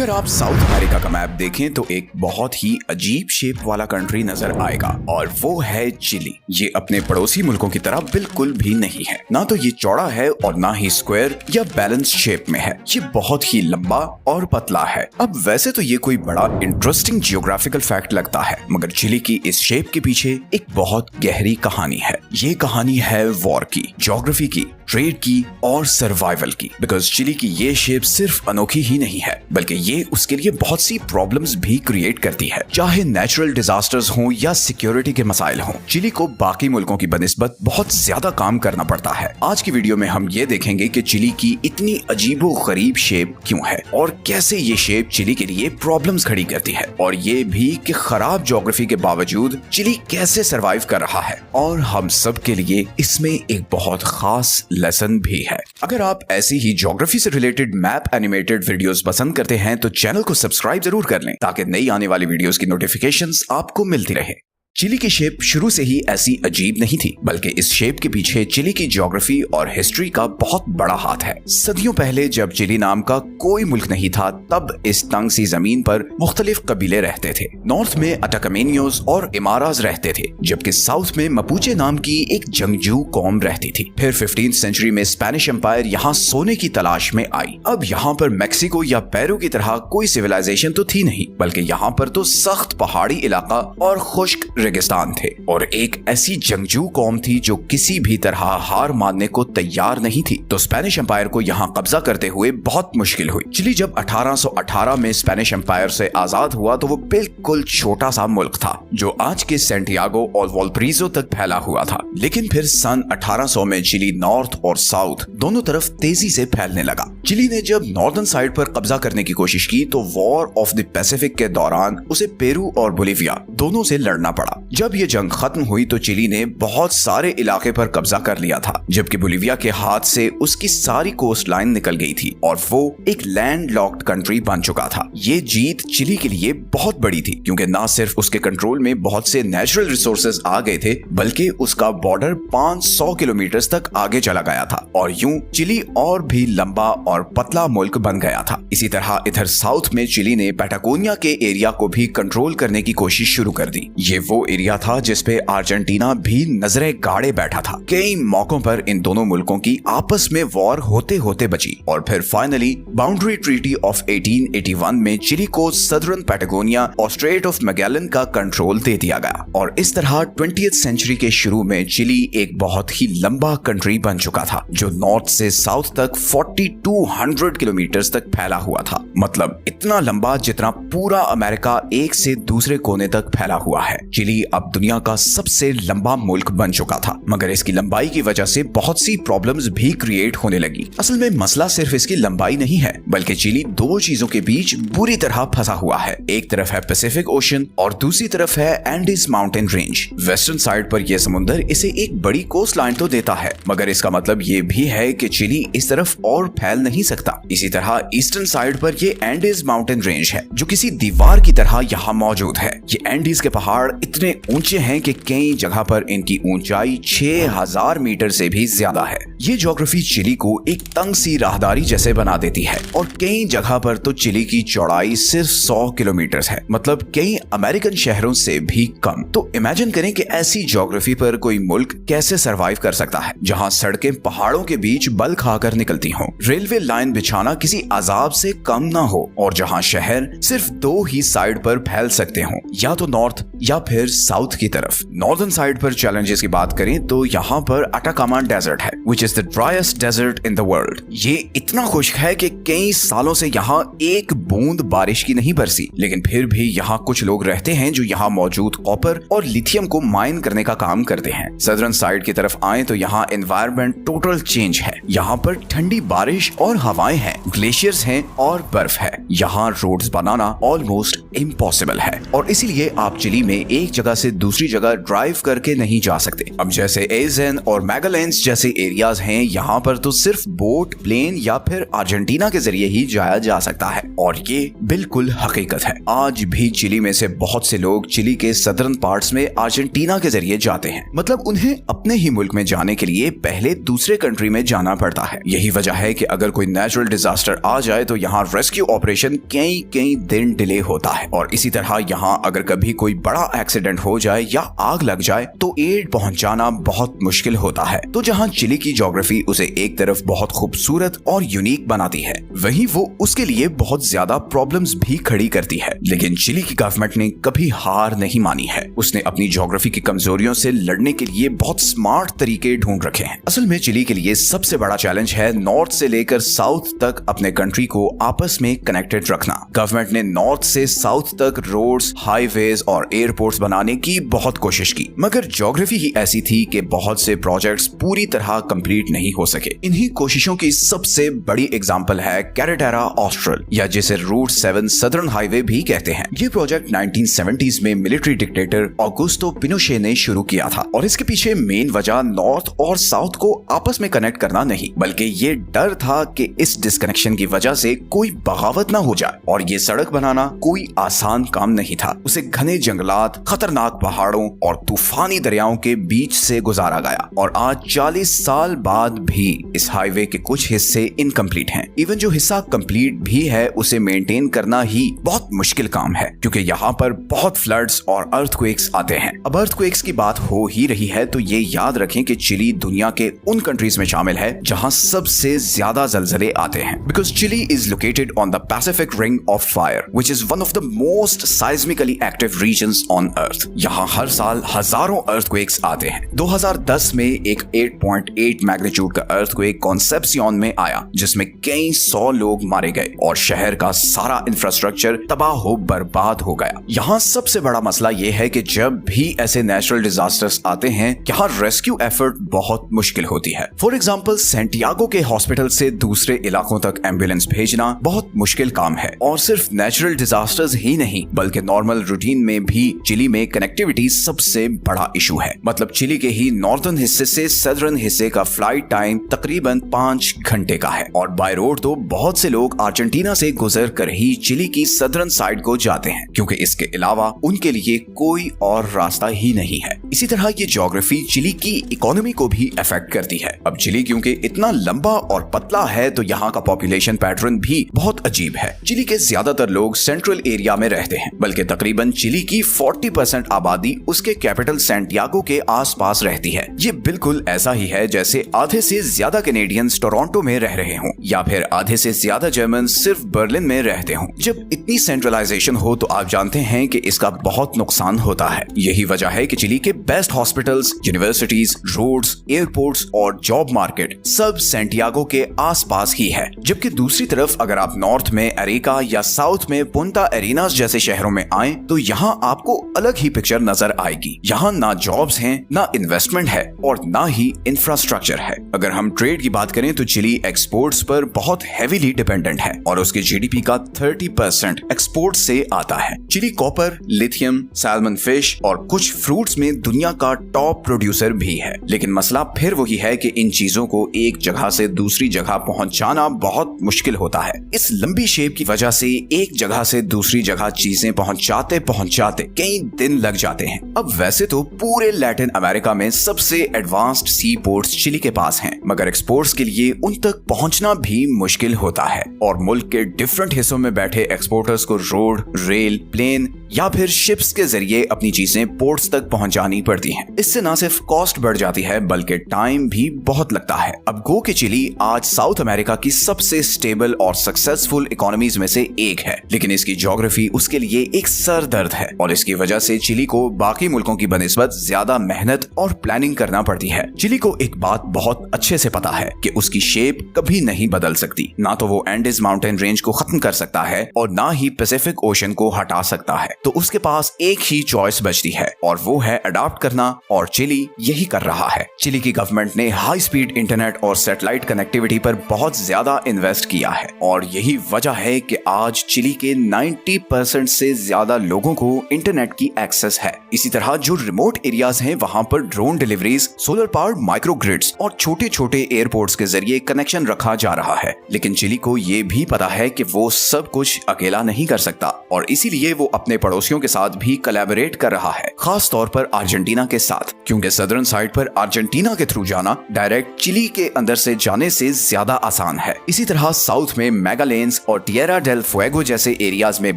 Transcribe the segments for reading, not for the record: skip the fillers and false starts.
अगर आप south America का मैप देखें तो एक बहुत ही अजीब शेप वाला कंट्री नजर आएगा और वो है चिली। ये अपने पड़ोसी मुल्कों की तरह बिल्कुल भी नहीं है। ना तो ये चौड़ा है और ना ही स्क्वायर या बैलेंस शेप में है। ये बहुत ही लंबा और पतला है। अब वैसे तो ये कोई बड़ा इंटरेस्टिंग जियोग्राफिकल फैक्ट लगता है, मगर चिली की इस शेप के पीछे एक बहुत गहरी कहानी है। ये कहानी है वॉर की, ज्योग्राफी की, ट्रेड की और सर्वाइवल की। बिकॉज चिली की ये शेप सिर्फ अनोखी ही नहीं है, बल्कि ये उसके लिए बहुत सी प्रॉब्लम्स भी क्रिएट करती है। चाहे नेचुरल डिजास्टर्स हों या सिक्योरिटी के मसाइल हों, चिली को बाकी मुल्कों की बनिस्बत बहुत ज्यादा काम करना पड़ता है। आज की वीडियो में हम ये देखेंगे कि चिली की इतनी अजीबोगरीब शेप क्यों है और कैसे ये शेप चिली के लिए प्रॉब्लम्स खड़ी करती है, और ये भी कि खराब ज्योग्राफी के बावजूद चिली कैसे सरवाइव कर रहा है। और हम सब के लिए इसमें एक बहुत खास लेसन भी है। अगर आप ऐसी ही ज्योग्राफी से रिलेटेड मैप एनिमेटेड वीडियोस पसंद करते हैं तो चैनल को सब्सक्राइब जरूर कर लें ताकि नई आने वाली वीडियोस की नोटिफिकेशंस आपको मिलती रहे। चिली की शेप शुरू से ही ऐसी अजीब नहीं थी, बल्कि इस शेप के पीछे चिली की ज्योग्राफी और हिस्ट्री का बहुत बड़ा हाथ है। सदियों पहले जब चिली नाम का कोई मुल्क नहीं था, तब इस तंग सी जमीन पर मुख्तलिफ कबीले रहते थे। नॉर्थ में अटाकामेनियोस और इमाराज रहते थे, जबकि साउथ में मपुचे नाम की एक जंगजू कौम रहती थी। फिर 15th सेंचुरी में स्पेनिश एम्पायर यहाँ सोने की तलाश में आई। अब यहाँ पर मैक्सिको या पेरू की तरह कोई सिविलाइजेशन तो थी नहीं, बल्कि यहाँ पर तो सख्त पहाड़ी इलाका और खुश्क रेगिस्तान थे, और एक ऐसी जंगजू कौम थी जो किसी भी तरह हार मानने को तैयार नहीं थी। तो स्पेनिश एम्पायर को यहाँ कब्जा करते हुए बहुत मुश्किल हुई। चिली जब 1818 में स्पेनिश एम्पायर से आजाद हुआ तो वो बिल्कुल छोटा सा मुल्क था, जो आज के सैंटियागो और वॉल्परीजो तक फैला हुआ था। लेकिन फिर सन 1800 में चिली नॉर्थ और साउथ दोनों तरफ तेजी से फैलने लगा। चिली ने जब नॉर्दर्न साइड पर कब्जा करने की कोशिश की तो वॉर ऑफ द पैसिफिक के दौरान उसे पेरू और बोलिविया दोनों से लड़ना पड़ा। जब ये जंग खत्म हुई तो चिली ने बहुत सारे इलाके पर कब्जा कर लिया था, जबकि बोलिविया के हाथ से उसकी सारी कोस्ट लाइन निकल गई थी और वो एक लैंड लॉक्ड कंट्री बन चुका था। ये जीत चिली के लिए बहुत बड़ी थी, क्योंकि ना सिर्फ उसके कंट्रोल में बहुत से नेचुरल रिसोर्सेज आ गए थे, बल्कि उसका बॉर्डर 500 किलोमीटर तक आगे चला गया था, और यूं चिली और भी लंबा और पतला मुल्क बन गया था। इसी तरह इधर साउथ में चिली ने पैटागोनिया के एरिया को भी कंट्रोल करने की कोशिश शुरू कर दी। ये वो एरिया था जिसपे अर्जेंटीना भी नजरें गाड़े बैठा था। कई मौकों पर इन दोनों मुल्कों की आपस में वॉर होते होते बची, और फिर फाइनली बाउंड्री ट्रीटी ऑफ 1881 में चिली को सदर्न पैटागोनिया और स्ट्रेट ऑफ मैगेलन का कंट्रोल दे दिया गया। और इस तरह 20th सेंचुरी के शुरू में चिली एक बहुत ही लंबा कंट्री बन चुका था, जो नॉर्थ से साउथ तक 4200 किलोमीटर तक फैला हुआ था। मतलब इतना लंबा जितना पूरा अमेरिका एक से दूसरे कोने तक फैला हुआ है। चिली अब दुनिया का सबसे लंबा मुल्क बन चुका था, मगर इसकी लंबाई की वजह से बहुत सी प्रॉब्लम्स भी क्रिएट होने लगी। असल में मसला सिर्फ इसकी लंबाई नहीं है, बल्कि चिली दो चीजों के बीच बुरी तरह फंसा हुआ है। एक तरफ है पैसिफिक ओशन और दूसरी तरफ है Andes mountain range. Western side पर यह समुंदर इसे एक बड़ी कोस्ट लाइन तो देता है, मगर इसका मतलब ये भी है कि चिली इस तरफ और फैल नहीं सकता। इसी तरह ईस्टर्न साइड पर ये एंडीज माउंटेन रेंज है, जो किसी दीवार की तरह यहाँ मौजूद है। ये एंडीज के पहाड़ इतने ऊंचे हैं कि कई जगह पर इनकी ऊंचाई 6000 मीटर से भी ज्यादा है। ये ज्योग्राफी चिली को एक तंग सी राहदारी जैसे बना देती है, और कई जगह पर तो चिली की चौड़ाई सिर्फ 100 किलोमीटर है, मतलब कई अमेरिकन शहरों से भी कम। तो इमेजिन करें कि ऐसी ज्योग्राफी पर कोई मुल्क कैसे सरवाइव कर सकता है, जहाँ सड़कें पहाड़ों के बीच बल खाकर निकलती हों, रेलवे लाइन बिछाना किसी अजाब से कम ना हो, और जहाँ शहर सिर्फ दो ही साइड पर फैल सकते हों, या तो नॉर्थ या फिर साउथ की तरफ। नॉर्दर्न साइड पर चैलेंजेस की बात करें तो यहाँ पर अटाकामा डेजर्ट है, which is the driest desert in the world। ये इतना खुश्क है कि कई सालों से यहाँ एक बूंद बारिश की नहीं बरसी, लेकिन फिर भी यहाँ कुछ लोग रहते हैं जो यहाँ मौजूद कॉपर और लिथियम को माइन करने का काम करते हैं। सदर्न साइड की तरफ आए तो यहाँ एनवायरनमेंट टोटल चेंज है। यहाँ पर ठंडी बारिश और हवाएं हैं, ग्लेशियर्स हैं और बर्फ है। यहाँ रोड्स बनाना ऑलमोस्ट इम्पॉसिबल है, और इसीलिए आप चिली में एक जगह से दूसरी जगह ड्राइव करके नहीं जा सकते। अब जैसे एजेन और मैगालेंस जैसे एरियाज हैं, यहाँ पर तो सिर्फ बोट, प्लेन या फिर अर्जेंटीना के जरिए ही जाया जा सकता है और ये बिल्कुल हकीकत है। आज भी चिली में से बहुत से लोग चिली के सदर्न पार्ट्स में अर्जेंटीना के जरिए जाते हैं। मतलब उन्हें अपने ही मुल्क में जाने के लिए पहले दूसरे कंट्री में जाना पड़ता है। यही वजह है कि अगर कोई नेचुरल डिजास्टर आ जाए तो यहाँ रेस्क्यू ऑपरेशन कई दिन डिले होता है और इसी तरह यहाँ अगर कभी कोई बड़ा एक्सीडेंट हो जाए या आग लग जाए तो एड पहुंचाना बहुत मुश्किल होता है। तो जहाँ चिली की ज्योग्राफी उसे एक तरफ बहुत खूबसूरत और यूनिक बनाती है, वहीं वो उसके लिए बहुत ज्यादा प्रॉब्लम्स भी खड़ी करती है। लेकिन चिली की गवर्नमेंट ने कभी हार नहीं मानी है। उसने अपनी ज्योग्राफी की कमजोरियों से लड़ने के लिए बहुत स्मार्ट तरीके ढूंढ रखे हैं। असल में चिली के लिए सबसे बड़ा चैलेंज है नॉर्थ से लेकर साउथ तक अपने कंट्री को आपस में कनेक्टेड रखना। गवर्नमेंट ने नॉर्थ से साउथ तक रोड्स, हाईवेज और एयरपोर्ट्स बनाने की बहुत कोशिश की, मगर ज्योग्राफी ही ऐसी थी कि बहुत से प्रोजेक्ट्स पूरी तरह कंप्लीट नहीं हो सके। इन्हीं कोशिशों की सबसे बड़ी एग्जांपल है कैरेटेरा ऑस्ट्रल, या जिसे रूट 7 सदर्न हाईवे भी कहते हैं। ये प्रोजेक्ट 1970s में मिलिट्री डिक्टेटर ऑगुस्टो पिनोशे ने शुरू किया था और इसके पीछे मेन वजह नॉर्थ और साउथ को आपस में कनेक्ट करना नहीं, बल्कि ये डर था कि इस डिस्कनेक्शन की वजह से कोई बगावत ना हो जाए। और ये सड़क बनाना कोई आसान काम नहीं था। उसे घने जंगलात, खतरनाक पहाड़ों और तूफानी दरियाओं के बीच से गुजारा गया और आज 40 साल बाद भी इस हाईवे के कुछ हिस्से इनकम्प्लीट हैं। इवन जो हिस्सा कंप्लीट भी है उसे मेंटेन करना ही बहुत मुश्किल काम है, क्योंकि यहाँ पर बहुत फ्लड्स और अर्थक्वेक्स आते हैं। अब अर्थक्वेक्स की बात हो ही रही है तो ये याद रखें कि चिली दुनिया के उन कंट्रीज में शामिल है जहाँ सबसे ज्यादा जलजले आते हैं, because Chile is located on the Pacific ring of fire which is one of the most seismically active regions on Earth। यहाँ हर साल हजारों अर्थक्वेक्स आते हैं। 2010 में एक 8.8 मैग्नीट्यूड का अर्थक्वेक कॉन्सेप्सियन में आया, जिसमें कई 100 लोग मारे गए और शहर का सारा इंफ्रास्ट्रक्चर तबाह हो बर्बाद हो गया। यहाँ सबसे बड़ा मसला ये है कि जब भी ऐसे नेचुरल डिजास्टर्स आते हैं, यहाँ रेस्क्यू एफर्ट बहुत मुश्किल होती है। फॉर एग्जाम्पल, सैंटियागो के हॉस्पिटल से दूसरे इलाकों तक एम्बुलेंस भेजना बहुत मुश्किल काम है। और सिर्फ नेचुरल डिजास्टर्स ही नहीं, बल्कि नॉर्मल रूटीन में भी चिली में कनेक्टिविटी सबसे बड़ा इशू है। मतलब चिली के ही नॉर्दर्न हिस्से से सदर्न हिस्से का फ्लाइट टाइम तकरीबन 5 घंटे का है और बाय रोड तो बहुत से लोग अर्जेंटीना से गुजर कर ही चिली की सदर्न साइड को जाते हैं, क्योंकि इसके अलावा उनके लिए कोई और रास्ता ही नहीं है। इसी तरह ये ज्योग्राफी चिली की इकोनॉमी को भी अफेक्ट करती है। अब चिली क्योंकि इतना लंबा और पतला है तो यहाँ का पॉपुलेशन पैटर्न भी बहुत अजीब है। चिली के ज्यादातर लोग सेंट्रल एरिया में रहते हैं, बल्कि तकरीबन चिली की 40% आबादी उसके कैपिटल सैंटियागो के आसपास रहती है। ये बिल्कुल ऐसा ही है जैसे आधे से ज्यादा कैनेडियंस टोरंटो में रह रहे हों या फिर आधे से ज्यादा जर्मन सिर्फ बर्लिन में रहते हों। जब इतनी सेंट्रलाइजेशन हो तो आप जानते हैं कि इसका बहुत नुकसान होता है। यही वजह है कि चिली के best hospitals, universities, roads, airports और जॉब मार्केट सब सैंटियागो के आसपास ही है। जबकि दूसरी तरफ अगर आप नॉर्थ में अरेका या साउथ में पुंता एरिनास जैसे शहरों में आए तो यहाँ आपको अलग ही पिक्चर नजर आएगी। यहाँ ना जॉब्स हैं, ना इन्वेस्टमेंट है और ना ही इंफ्रास्ट्रक्चर है। अगर हम ट्रेड की बात करें तो चिली एक्सपोर्ट्स पर बहुत हेवीली डिपेंडेंट है और उसके जीडीपी का 30% एक्सपोर्ट से आता है। Chile copper, lithium, salmon fish और कुछ फ्रूट्स में दुनिया का टॉप प्रोड्यूसर भी है। लेकिन मसला फिर वही है कि इन चीजों को एक जगह से दूसरी जगह पहुंचाना बहुत मुश्किल होता है। इस लंबी शेप की वजह से एक जगह से दूसरी जगह चीजें पहुंचाते कई दिन लग जाते हैं। अब वैसे तो पूरे लैटिन अमेरिका में सबसे एडवांस्ड सी पोर्ट्स चिली के पास हैं, मगर एक्सपोर्ट्स के लिए उन तक पहुंचना भी मुश्किल होता है और मुल्क के डिफरेंट हिस्सों में बैठे एक्सपोर्टर्स को रोड, रेल, प्लेन या फिर शिप्स के जरिए अपनी चीजें पोर्ट्स तक पहुंचानी पड़ती हैं। इससे न सिर्फ कॉस्ट बढ़ जाती है बल्कि टाइम भी बहुत लगता है। अब गो कि चिली आज साउथ अमेरिका की सबसे स्टेबल और सक्सेसफुल इकोनॉमीज में से एक है, लेकिन इसकी ज्योग्राफी उसके लिए एक सर दर्द है और इसकी वजह से चिली को बाकी मुल्कों की बनिस्बत ज्यादा मेहनत और प्लानिंग करना पड़ती है। चिली को एक बात बहुत अच्छे से पता है कि उसकी शेप कभी नहीं बदल सकती। ना तो वो एंडीज माउंटेन रेंज को खत्म कर सकता है और ना ही पैसिफिक ओशन को हटा सकता है। तो उसके पास एक ही चॉइस बचती है और वो है अडॉप्ट प्राप्त करना, और चिली यही कर रहा है। चिली की गवर्नमेंट ने हाई स्पीड इंटरनेट और सैटेलाइट कनेक्टिविटी पर बहुत ज्यादा इन्वेस्ट किया है और यही वजह है कि आज चिली के 90% से ज्यादा लोगों को इंटरनेट की एक्सेस है। इसी तरह जो रिमोट एरियाज हैं वहां पर drone deliveries, solar powered micro grids और छोटे छोटे एयरपोर्ट्स के जरिए कनेक्शन रखा जा रहा है। लेकिन चिली को ये भी पता है कि वो सब कुछ अकेला नहीं कर सकता और इसीलिए वो अपने पड़ोसियों के साथ भी कोलैबोरेट कर रहा है, खास तौर पर अर्जेंटीना के साथ, क्योंकि सदर्न साइड पर अर्जेंटीना के थ्रू जाना डायरेक्ट चिली के अंदर से जाने से ज्यादा आसान है। इसी तरह साउथ में मेगालेन्स और टिएरा डेल फुएगो जैसे एरियाज में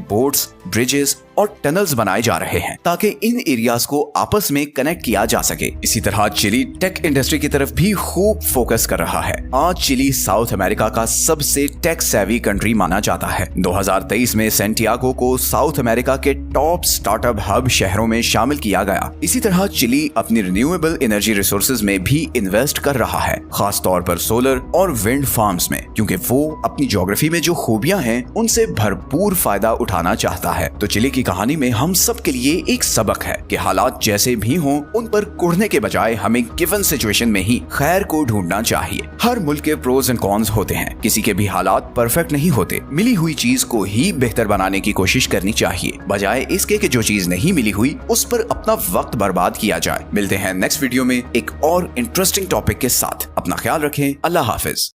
बोट्स, ब्रिजेस और टनल्स बनाए जा रहे हैं ताकि इन एरियाज को आपस में कनेक्ट किया जा सके। इसी तरह चिली टेक इंडस्ट्री की तरफ भी खूब फोकस कर रहा है। आज चिली साउथ अमेरिका का सबसे टेक सेवी कंट्री माना जाता है। 2023 में सैंटियागो को साउथ अमेरिका के टॉप स्टार्टअप हब शहरों में शामिल किया गया। इसी तरह चिली अपनी रिन्यूएबल एनर्जी रिसोर्सेज में भी इन्वेस्ट कर रहा है, खास तौर पर सोलर और विंड फार्म्स में, क्योंकि वो अपनी ज्योग्राफी में जो खूबियां हैं उनसे भरपूर फायदा उठाना चाहता है। तो चिली की कहानी में हम सब के लिए एक सबक है कि हालात जैसे भी हों उन पर कुढ़ने के बजाय हमें गिवन सिचुएशन में ही खैर को ढूंढना चाहिए। हर मुल्क के प्रोज एंड कॉन्स होते हैं, किसी के भी हालात परफेक्ट नहीं होते। मिली हुई चीज को ही बेहतर बनाने की कोशिश करनी चाहिए, बजाय इसके कि जो चीज नहीं मिली हुई उस पर अपना वक्त बर्बाद किया जाए। मिलते हैं नेक्स्ट वीडियो में एक और इंटरेस्टिंग टॉपिक के साथ। अपना ख्याल रखें। अल्लाह हाफिज।